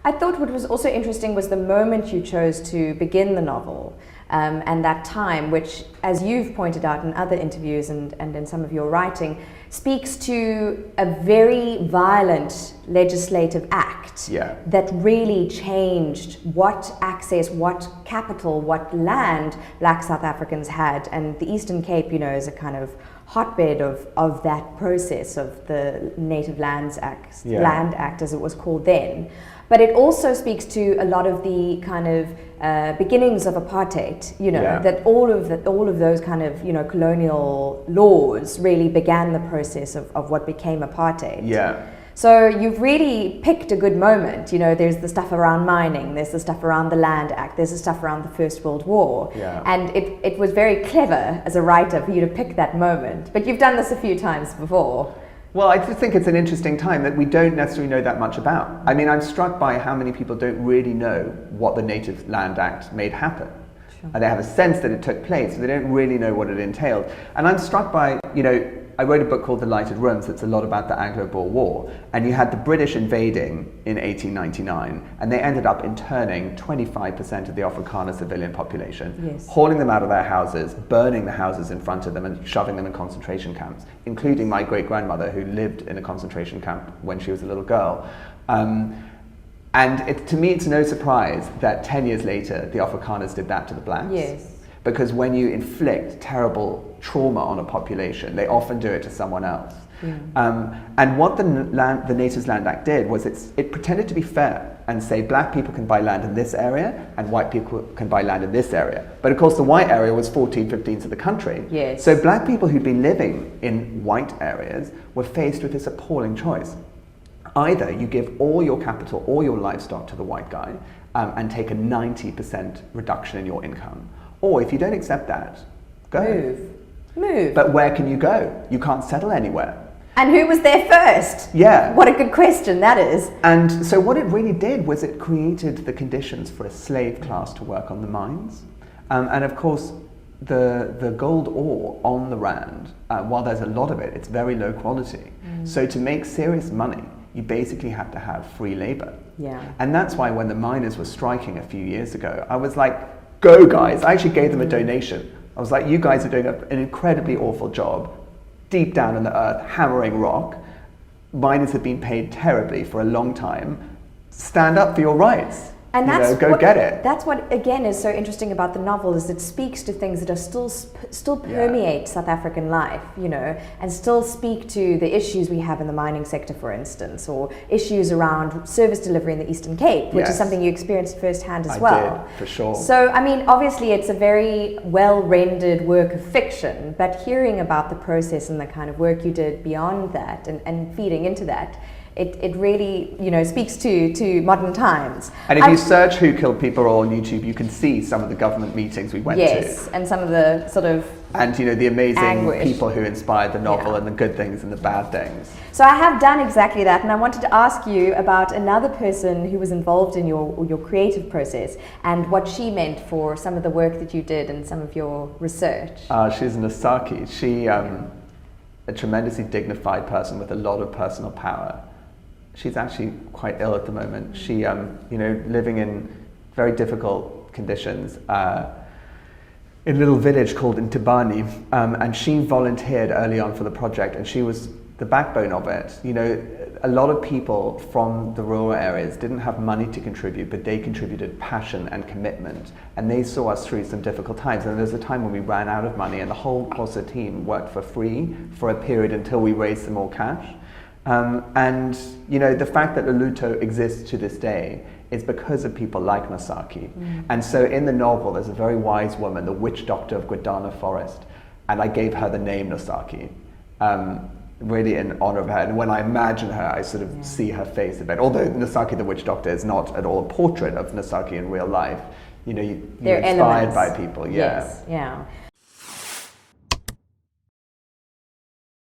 I thought what was also interesting was the moment you chose to begin the novel, and that time, which, as you've pointed out in other interviews and in some of your writing, speaks to a very violent legislative act that really changed what access, what capital, what land Black South Africans had. And the Eastern Cape, you know, is a kind of hotbed of that process, of the Native Lands Act, Land Act as it was called then. But it also speaks to a lot of the kind of beginnings of apartheid, you know, that all of those kind of, you know, colonial laws really began the process of what became apartheid. So you've really picked a good moment. You know, there's the stuff around mining, there's the stuff around the Land Act, there's the stuff around the First World War. And it was very clever as a writer for you to pick that moment. But you've done this a few times before. Well, I just think it's an interesting time that we don't necessarily know that much about. I mean, I'm struck by how many people don't really know what the Native Land Act made happen. And they have a sense that it took place, but they don't really know what it entailed. And I'm struck by, you know, I wrote a book called The Lighted Rooms that's a lot about the Anglo-Boer War, and you had the British invading in 1899, and they ended up interning 25% of the Afrikaner civilian population, hauling them out of their houses, burning the houses in front of them, and shoving them in concentration camps, including my great-grandmother, who lived in a concentration camp when she was a little girl. And to me, it's no surprise that 10 years later, the Afrikaners did that to the blacks. Because when you inflict terrible trauma on a population, they often do it to someone else. And what the Natives Land Act did was it pretended to be fair and say black people can buy land in this area and white people can buy land in this area. But of course the white area was 14/15 of the country. So black people who'd been living in white areas were faced with this appalling choice. Either you give all your capital, all your livestock to the white guy and take a 90% reduction in your income. Or if you don't accept that, go. Move. But where can you go? You can't settle anywhere. And who was there first? What a good question that is. And so what it really did was it created the conditions for a slave class to work on the mines. And of course, the gold ore on the Rand, while there's a lot of it, it's very low quality. So to make serious money, you basically have to have free labor. And that's why when the miners were striking a few years ago, I was like, go guys. I actually gave them a donation. I was like, you guys are doing an incredibly awful job, deep down in the earth, hammering rock. Miners have been paid terribly for a long time. Stand up for your rights. And go get it. That's what, again, is so interesting about the novel, is it speaks to things that are still permeate South African life, you know, and still speak to the issues we have in the mining sector, for instance, or issues around service delivery in the Eastern Cape, which is something you experienced firsthand as well. I did, for sure. So, I mean, obviously it's a very well-rendered work of fiction, but hearing about the process and the kind of work you did beyond that and feeding into that, it really, you know, speaks to modern times. And if you search Who Killed People Royal on YouTube, you can see some of the government meetings we went to. Yes, and some of the sort of and, you know, the amazing anguish. People who inspired the novel and the good things and the bad things. So I have done exactly that, and I wanted to ask you about another person who was involved in your creative process and what she meant for some of the work that you did and some of your research. She's Nosaki. She, a tremendously dignified person with a lot of personal power. She's actually quite ill at the moment. She, you know, living in very difficult conditions in a little village called Ntibani, and she volunteered early on for the project, and she was the backbone of it. You know, a lot of people from the rural areas didn't have money to contribute, but they contributed passion and commitment, and they saw us through some difficult times. And there was a time when we ran out of money, and the whole Xhosa team worked for free for a period until we raised some more cash. And, you know, the fact that Luluto exists to this day is because of people like Nosaki. And so in the novel, there's a very wise woman, the witch doctor of Guadana Forest, and I gave her the name Nosaki, really in honor of her. And when I imagine her, I sort of see her face a bit. Although Nosaki the witch doctor is not at all a portrait of Nosaki in real life, you know, you're inspired by people. Yes, yeah.